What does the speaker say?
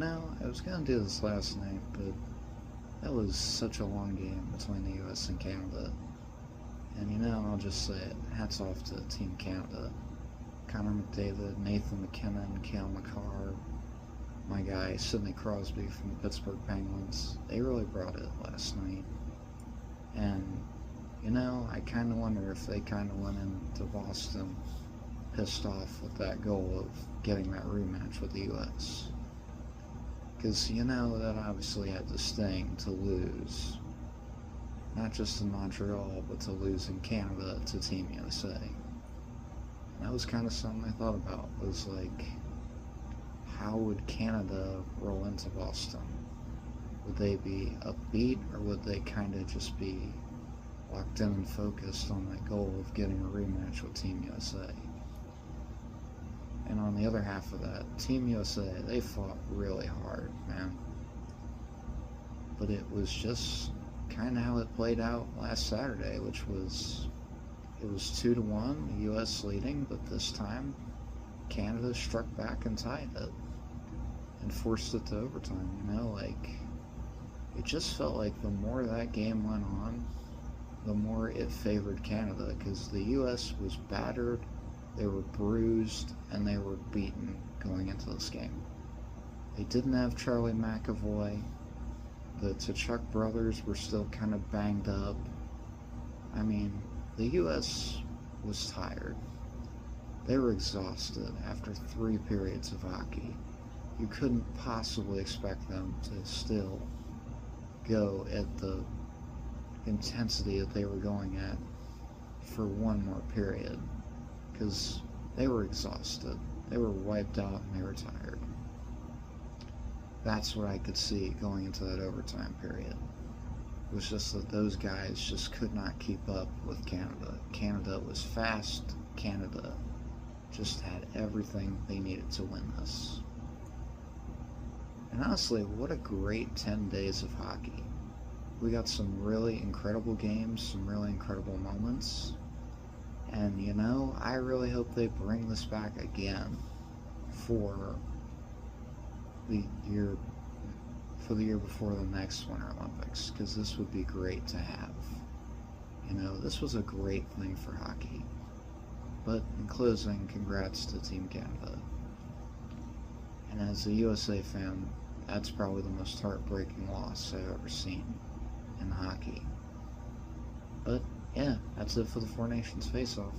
I was gonna do this last night, but that was such a long game between the US and Canada. And I'll just say it, hats off to Team Canada. Connor McDavid, Nathan McKinnon, Cale Makar, my guy Sidney Crosby from the Pittsburgh Penguins. They really brought it last night. And, I kind of wonder if they kind of went into Boston pissed off with that goal of getting that rematch with the US. Because that obviously had to sting to lose, not just in Montreal, but to lose in Canada to Team USA. And that was kind of something I thought about, was like, how would Canada roll into Boston? Would they be upbeat, or would they kind of just be locked in and focused on that goal of getting a rematch with Team USA? And on the other half of that, Team USA, they fought really hard, man. But it was just kind of how it played out last Saturday, which was, it was 2-1, the US leading, but this time Canada struck back and tied it and forced it to overtime. It just felt like the more that game went on, the more it favored Canada, because the US was battered, they were bruised, and they were beaten going into this game. They didn't have Charlie McAvoy. The Teacap brothers were still kind of banged up. The US was tired. They were exhausted after 3 periods of hockey. You couldn't possibly expect them to still go at the intensity that they were going at for one more period, because they were exhausted. They were wiped out and they were tired. That's what I could see going into that overtime period. It was just that those guys just could not keep up with Canada. Canada was fast. Canada just had everything they needed to win this. And honestly, what a great 10 days of hockey. We got some really incredible games, some really incredible moments. And I really hope they bring this back again for the year before the next Winter Olympics, because this would be great to have. This was a great thing for hockey. But in closing, congrats to Team Canada. And as a USA fan, that's probably the most heartbreaking loss I've ever seen in hockey. But yeah, that's it for the Four Nations Face-Off.